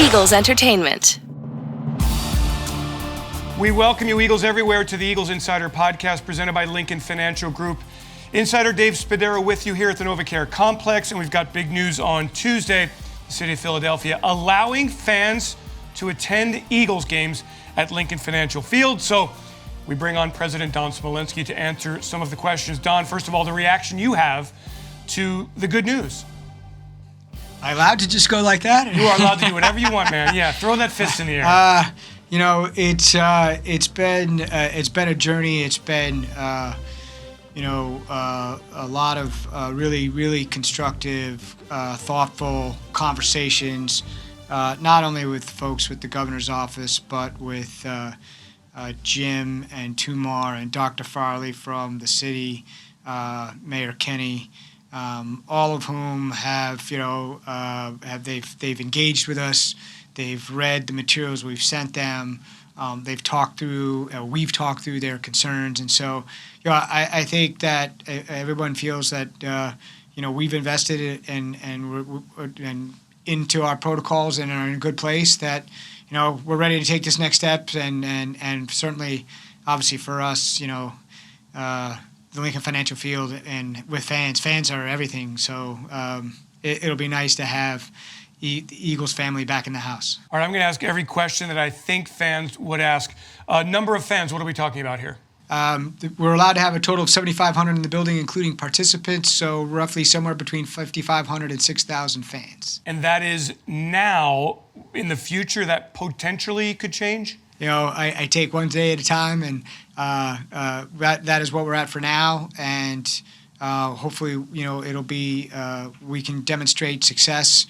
Eagles Entertainment. We welcome you, Eagles everywhere, to the Eagles Insider Podcast presented by Lincoln Financial Group. Insider Dave Spadaro with you here at the NovaCare Complex, and we've got big news on Tuesday. The city of Philadelphia allowing fans to attend Eagles games at Lincoln Financial Field. So we bring on President Don Smolenski to answer some of the questions. Don, first of all, the reaction you have to the good news. Am I allowed to just go like that? You are allowed to do whatever you want, man. Yeah, throw that fist in the air. You know, it's been a journey. It's been a lot of really constructive, thoughtful conversations, not only with folks with the governor's office, but with Jim and Tumar and Dr. Farley from the city, Mayor Kenny, all of whom have they've engaged with us. They've read the materials we've sent them. We've talked through their concerns, and so I think that everyone feels that we've invested and into our protocols and are in a good place. That we're ready to take this next step, and certainly, obviously for us, the Lincoln Financial Field and with fans are everything. So it'll be nice to have the Eagles family back in the house. All right, I'm going to ask every question that I think fans would ask. Number of fans, what are we talking about here? We're allowed to have a total of 7,500 in the building, including participants, so roughly somewhere between 5,500 and 6,000 fans. And that is now. In the future, that potentially could change? I take one day at a time, and that is what we're at for now. And hopefully, it'll be we can demonstrate success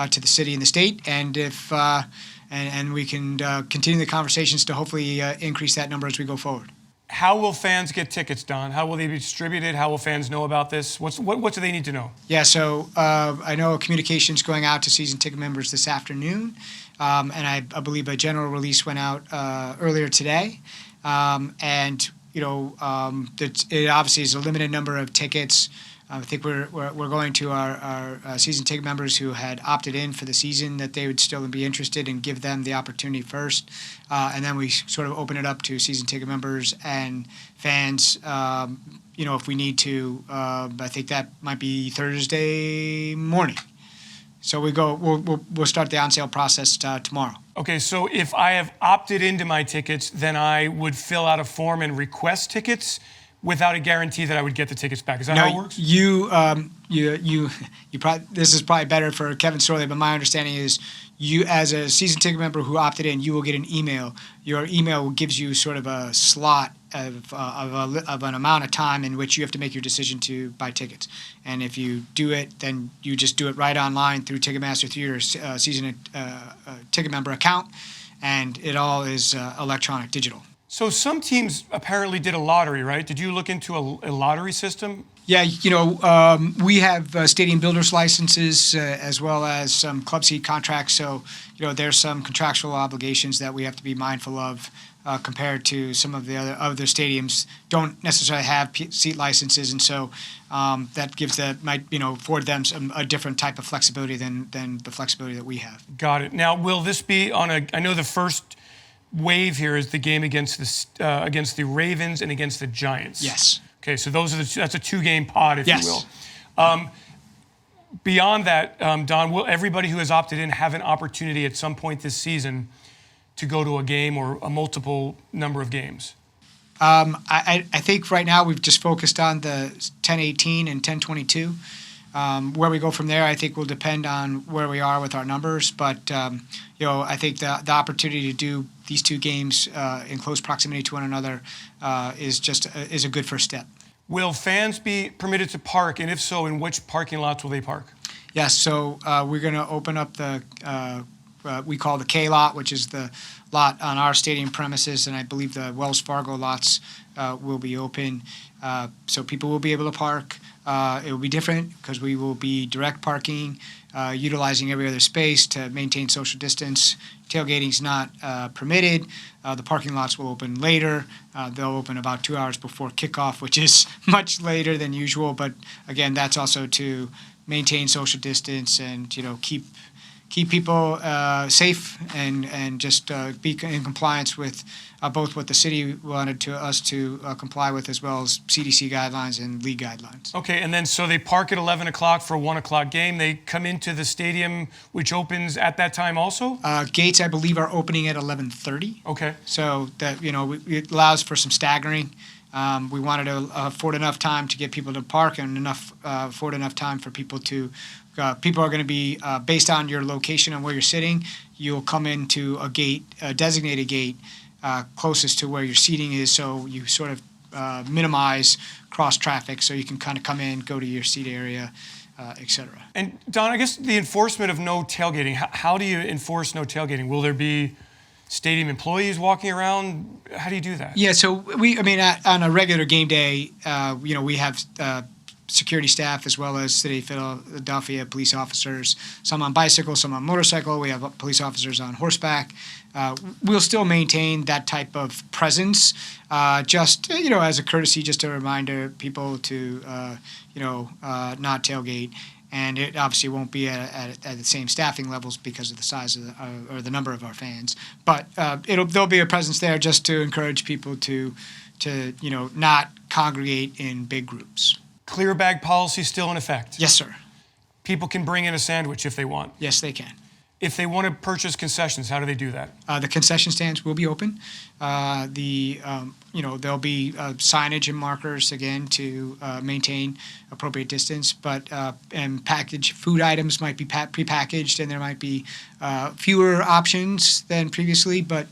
to the city and the state, and if and we can continue the conversations to hopefully increase that number as we go forward. How will fans get tickets, Don? How will they be distributed? How will fans know about this? What do they need to know? Yeah, so I know communication's going out to season ticket members this afternoon, and I believe a general release went out earlier today. It obviously is a limited number of tickets. I think we're going to our season ticket members who had opted in for the season that they would still be interested and give them the opportunity first. And then we sort of open it up to season ticket members and fans, if we need to. I think that might be Thursday morning. So we'll start the on-sale process tomorrow. Okay, so if I have opted into my tickets, then I would fill out a form and request tickets without a guarantee that I would get the tickets back. Is that how it works? You probably, this is probably better for Kevin Sorley, but my understanding is you, as a season ticket member who opted in, you will get an email. Your email gives you sort of a slot of an amount of time in which you have to make your decision to buy tickets. And if you do it, then you just do it right online through Ticketmaster, through your season ticket member account, and it all is electronic, digital. So some teams apparently did a lottery, right? Did you look into a lottery system? Yeah, we have stadium builders licenses as well as some club seat contracts. So, there's some contractual obligations that we have to be mindful of compared to some of the other stadiums don't necessarily have seat licenses, and so that might afford them a different type of flexibility than the flexibility that we have.Got it. Now, will this be on I know the first wave here is the game against the Ravens and against the Giants. Yes. Okay, so that's a two-game pod, if yes. you will. Beyond that, Don, will everybody who has opted in have an opportunity at some point this season to go to a game or a multiple number of games? I think right now we've just focused on the 10-18 and 10-22. Where we go from there, I think, will depend on where we are with our numbers. But I think the opportunity to do these two games in close proximity to one another is a good first step. Will fans be permitted to park, and if so, in which parking lots will they park? Yes, so we're going to open up the we call the K lot, which is the lot on our stadium premises, and I believe the Wells Fargo lots will be open, so people will be able to park. It will be different because we will be direct parking, utilizing every other space to maintain social distance. Tailgating is not permitted. The parking lots will open later. They'll open about 2 hours before kickoff, which is much later than usual. But again, that's also to maintain social distance and keep keep people safe and just be in compliance with both what the city wanted us to comply with, as well as CDC guidelines and league guidelines. Okay, and then so they park at 11 o'clock for a 1 o'clock game. They come into the stadium, which opens at that time also? Gates, I believe, are opening at 11:30. Okay. So that, it allows for some staggering. We wanted to afford enough time to get people to park and afford enough time for people to. People are going to be based on your location and where you're sitting. You'll come into a gate, a designated gate, closest to where your seating is, so you sort of minimize cross traffic. So you can kind of come in, go to your seat area, etc. And Don, I guess the enforcement of no tailgating. How do you enforce no tailgating? Will there be stadium employees walking around? How do you do that? Yeah, so on a regular game day, we have security staff as well as City of Philadelphia police officers, some on bicycle, some on motorcycle. We have police officers on horseback. We'll still maintain that type of presence, just as a courtesy, just a reminder people to not tailgate. And it obviously won't be at the same staffing levels because of the size of or the number of our fans. But there'll be a presence there just to encourage people to not congregate in big groups. Clear bag policy still in effect? Yes, sir. People can bring in a sandwich if they want? Yes, they can. If they want to purchase concessions, how do they do that? The concession stands will be open. There'll be signage and markers again to maintain appropriate distance. But and packaged food items might be prepackaged, and there might be fewer options than previously. But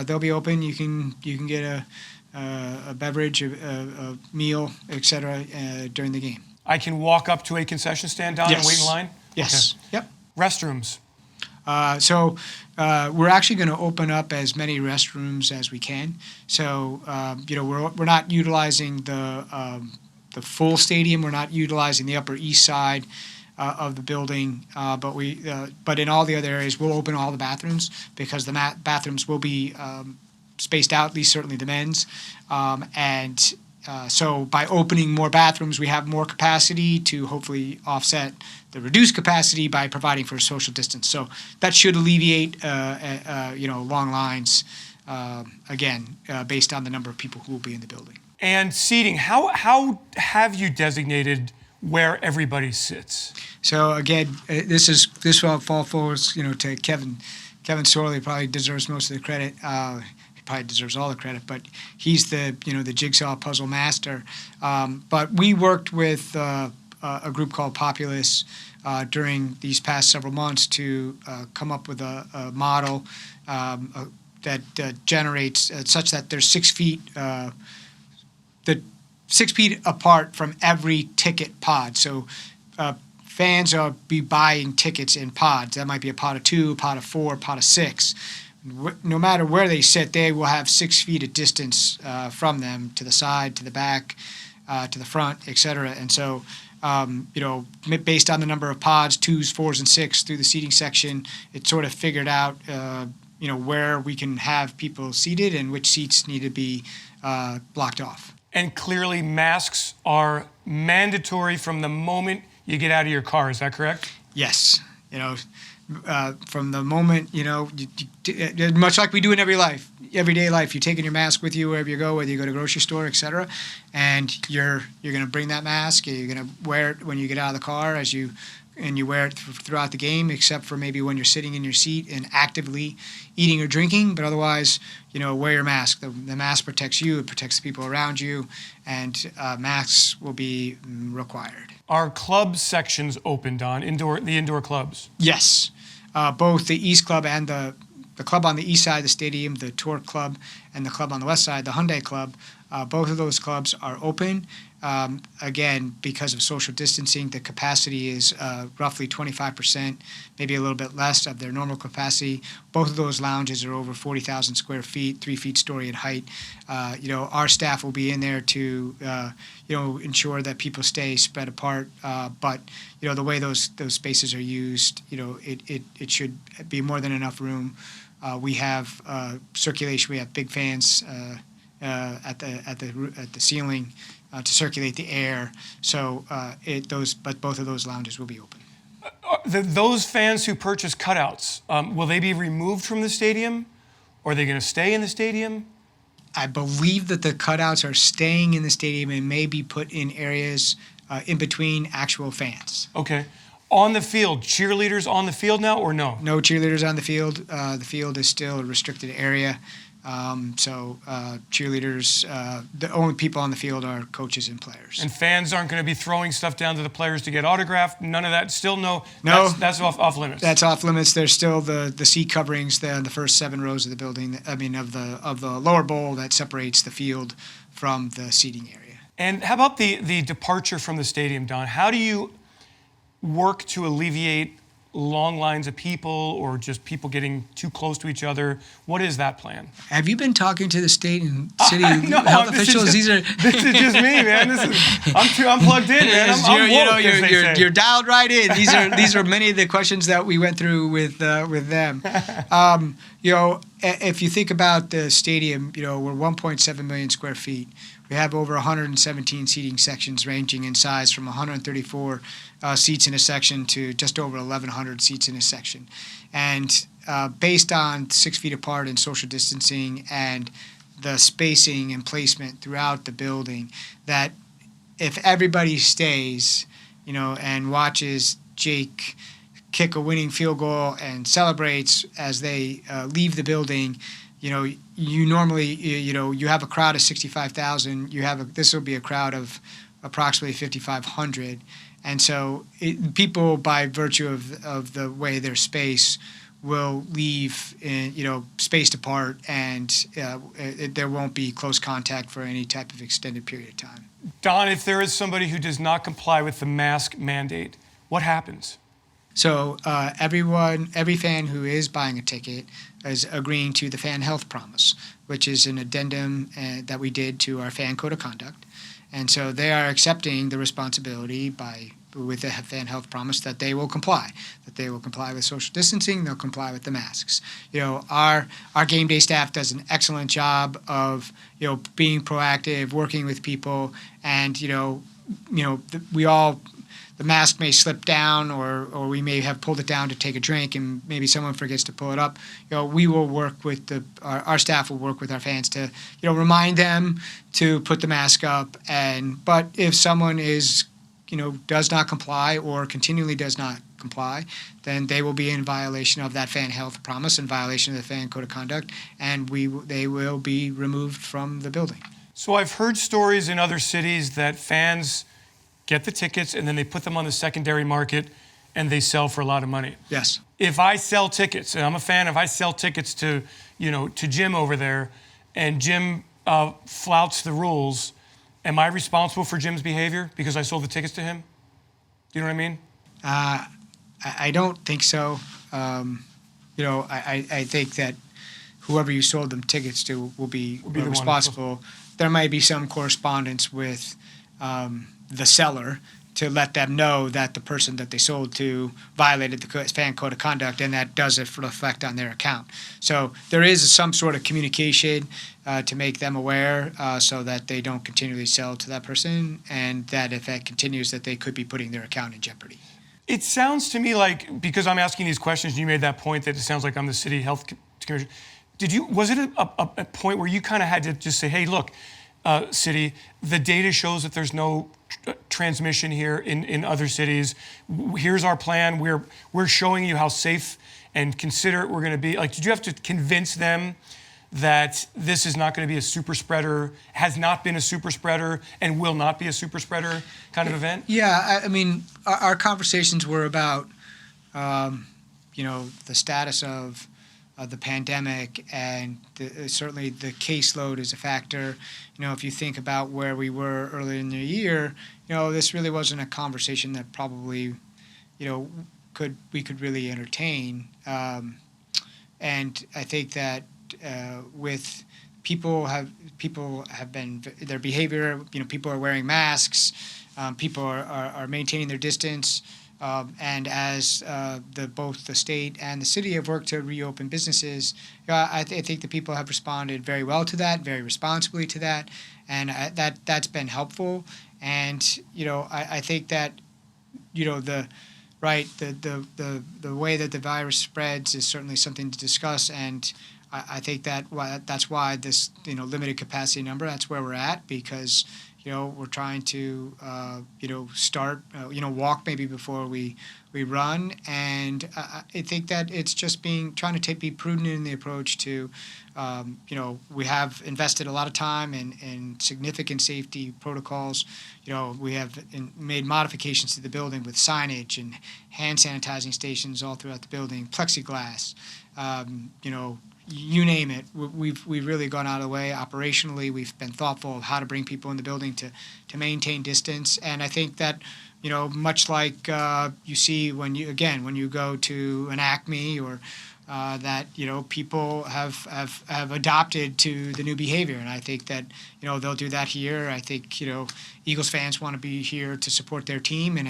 they'll be open. You can get a beverage, a meal, etc. During the game. I can walk up to a concession stand, Don, and wait in line? Yes. Okay. Yep. Restrooms. So we're actually going to open up as many restrooms as we can. So we're not utilizing the full stadium. We're not utilizing the Upper East Side of the building, but in all the other areas we'll open all the bathrooms because the bathrooms will be spaced out, at least certainly the men's, so by opening more bathrooms, we have more capacity to hopefully offset the reduced capacity by providing for social distance. So that should alleviate, long lines, based on the number of people who will be in the building. And seating, how have you designated where everybody sits? So again, this will fall forward, to Kevin. Kevin Sorley probably deserves most of the credit. Probably deserves all the credit, but he's the jigsaw puzzle master. But we worked with a group called Populous during these past several months to come up with a model that generates such that there's 6 feet 6 feet apart from every ticket pod. So fans will be buying tickets in pods. That might be a pod of 2, a pod of 4, a pod of 6. No matter where they sit, they will have 6 feet of distance from them, to the side, to the back, to the front, etc. And so, based on the number of pods, 2s, 4s, and 6 through the seating section, it's sort of figured out, where we can have people seated and which seats need to be blocked off. And clearly, masks are mandatory from the moment you get out of your car. Is that correct? Yes. From the moment, much like we do in everyday life, you're taking your mask with you wherever you go, whether you go to the grocery store, etc. And you're going to bring that mask. You're going to wear it when you get out of the car, and you wear it throughout the game, except for maybe when you're sitting in your seat and actively eating or drinking. But otherwise, wear your mask. The mask protects you. It protects the people around you, and masks will be required. Are club sections open, Don? The indoor clubs? Yes. Both the East Club and the club on the east side of the stadium, the Torque Club, and the club on the west side, the Hyundai Club, both of those clubs are open. Again, because of social distancing, the capacity is roughly 25%, maybe a little bit less of their normal capacity. Both of those lounges are over 40,000 square feet, 3 feet story in height. Our staff will be in there to, ensure that people stay spread apart. But the way those spaces are used, it should be more than enough room. We have circulation. We have big fans at the ceiling to circulate the air. So but both of those lounges will be open. Those fans who purchase cutouts, will they be removed from the stadium? Or are they going to stay in the stadium? I believe that the cutouts are staying in the stadium and may be put in areas in between actual fans. Okay. On the field, cheerleaders on the field now or no? No cheerleaders on the field. The field is still a restricted area. Cheerleaders, the only people on the field are coaches and players. And fans aren't going to be throwing stuff down to the players to get autographed? None of that? Still no? No. That's off limits? That's off limits. There's still the seat coverings there in the first 7 rows of the building, of the lower bowl that separates the field from the seating area. And how about the departure from the stadium, Don? How do you work to alleviate long lines of people or just people getting too close to each other? What is that plan? Have you been talking to the state and city health officials? This is just me, man. I'm plugged in, man. I'm woke, you're dialed right in. These are many of the questions that we went through with them. If you think about the stadium, we're 1.7 million square feet. We have over 117 seating sections ranging in size from 134 seats in a section to just over 1,100 seats in a section. And based on 6 feet apart and social distancing and the spacing and placement throughout the building, that if everybody stays, and watches Jake kick a winning field goal and celebrates as they leave the building, you normally, you have a crowd of 65,000. This will be a crowd of approximately 5,500. And so people, by virtue of the way they're spaced, will leave, spaced apart, and there won't be close contact for any type of extended period of time. Don, if there is somebody who does not comply with the mask mandate, what happens? So every fan who is buying a ticket is agreeing to the fan health promise, which is an addendum that we did to our fan code of conduct. And so they are accepting the responsibility with the fan health promise that they will comply with social distancing, they'll comply with the masks. Our game day staff does an excellent job of, being proactive, working with people, and, the mask may slip down, or we may have pulled it down to take a drink, and maybe someone forgets to pull it up. We will work with our staff will work with our fans to, remind them to put the mask up. But if someone does not comply or continually does not comply, then they will be in violation of that fan health promise, in violation of the fan code of conduct, and they will be removed from the building. So I've heard stories in other cities that fans get the tickets and then they put them on the secondary market and they sell for a lot of money. Yes. If I sell tickets, and I'm a fan, if I sell tickets to Jim over there, and Jim flouts the rules, am I responsible for Jim's behavior because I sold the tickets to him? Do you know what I mean? I don't think so. I think that whoever you sold them tickets to will be responsible. There might be some correspondence with the seller to let them know that the person that they sold to violated the fan code of conduct, and that does reflect on their account. So there is some sort of communication to make them aware so that they don't continually sell to that person, and that if that continues, that they could be putting their account in jeopardy. It sounds to me like, because I'm asking these questions, you made that point that it sounds like I'm the city health commissioner. Was it a point where you kind of had to just say, hey, look, city, the data shows that there's no transmission here in other cities. Here's our plan. We're showing you how safe and considerate we're going to be. Like, did you have to convince them that this is not going to be a super spreader, has not been a super spreader, and will not be a super spreader kind of event? Yeah, I mean, our conversations were about, the status of the pandemic, and certainly the caseload is a factor. If you think about where we were earlier in the year, this really wasn't a conversation that probably, we could really entertain. And I think that with people have been their behavior. People are wearing masks. People are maintaining their distance. And as both the state and the city have worked to reopen businesses, I think the people have responded very well to that, very responsibly to that, and that's been helpful. And I think that right, the way that the virus spreads is certainly something to discuss, and I think that's why this limited capacity number, that's where we're at, because we're trying to start walk maybe before we run, and I think that it's just trying to be prudent in the approach to we have invested a lot of time in significant safety protocols. We have made modifications to the building with signage and hand sanitizing stations all throughout the building, plexiglass, you name it. We've really gone out of the way. Operationally, we've been thoughtful of how to bring people in the building to maintain distance. And I think that, much like you see when you go to an Acme or that people have adopted to the new behavior, and I think that they'll do that here. I think Eagles fans want to be here to support their team, and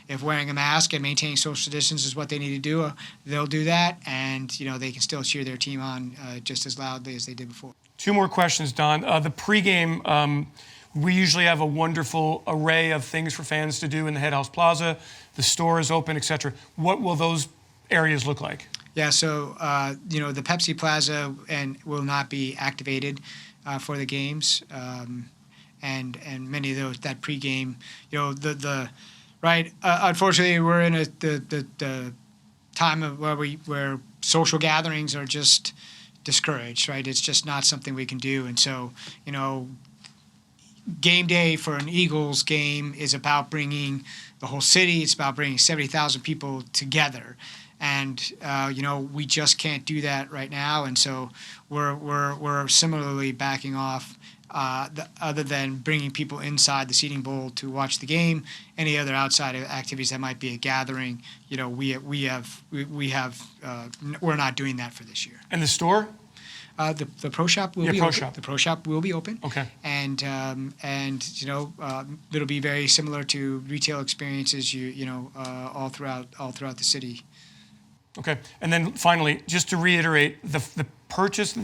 if wearing a mask and maintaining social distance is what they need to do, they'll do that, and they can still cheer their team on just as loudly as they did before. Two more questions, Don. The pregame, we usually have a wonderful array of things for fans to do in the Head House Plaza. The store is open, etc. What will those areas look like? Yeah, so the Pepsi Plaza will not be activated for the games, and many of those that pregame, unfortunately, we're in the time of where social gatherings are just discouraged, right? It's just not something we can do, and so game day for an Eagles game is about bringing the whole city. It's about bringing 70,000 people together. And we just can't do that right now, and so we're similarly backing off. Other than bringing people inside the seating bowl to watch the game, any other outside activities that might be a gathering, we're not doing that for this year. And the store? The pro shop will be open. The pro shop will be open. Okay. And it'll be very similar to retail experiences all throughout the city. Okay, and then finally, just to reiterate, the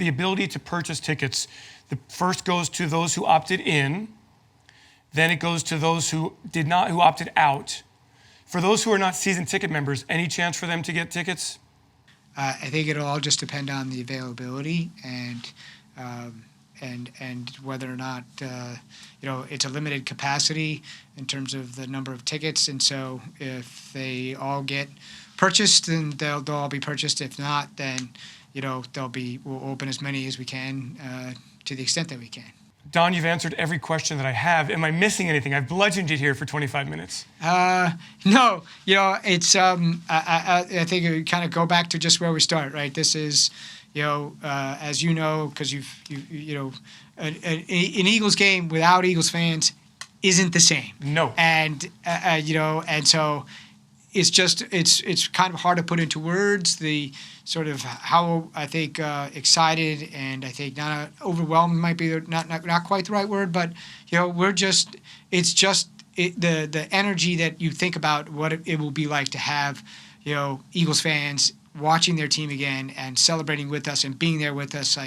ability to purchase tickets, the first goes to those who opted in, then it goes to those who opted out. For those who are not season ticket members, any chance for them to get tickets? I think it'll all just depend on the availability and whether or not it's a limited capacity in terms of the number of tickets, and so if they all get purchased, then they'll all be purchased. If not, then we'll open as many as we can to the extent that we can. Don, you've answered every question that I have. Am I missing anything? I've bludgeoned you here for 25 minutes. No, it's I think it would kind of go back to just where we start, right? This is as you know, because an Eagles game without Eagles fans isn't the same. No. And and so it's kind of hard to put into words the sort of how I think excited and I think not overwhelmed might be not quite the right word, but it's just the energy that you think about what it will be like to have Eagles fans watching their team again and celebrating with us and being there with us.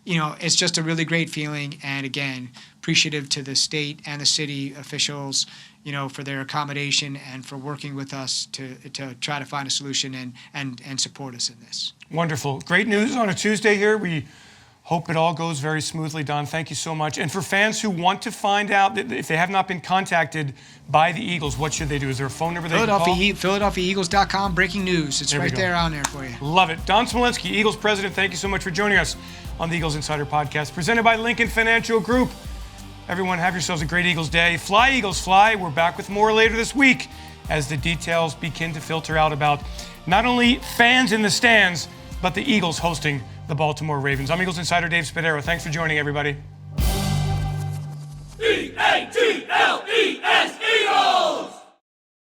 It's just a really great feeling, and again, appreciative to the state and the city officials for their accommodation and for working with us to try to find a solution and support us in this. Wonderful. Great news on a Tuesday here. We hope it all goes very smoothly. Don, thank you so much. And for fans who want to find out, if they have not been contacted by the Eagles, what should they do? Is there a phone number they can call? PhiladelphiaEagles.com, breaking news. It's right there on there for you. Love it. Don Smolenski, Eagles president, thank you so much for joining us on the Eagles Insider Podcast, presented by Lincoln Financial Group. Everyone, have yourselves a great Eagles day. Fly, Eagles, fly. We're back with more later this week as the details begin to filter out about not only fans in the stands, but the Eagles hosting the Baltimore Ravens. I'm Eagles Insider Dave Spadaro. Thanks for joining, everybody. E-A-G-L-E-S, Eagles!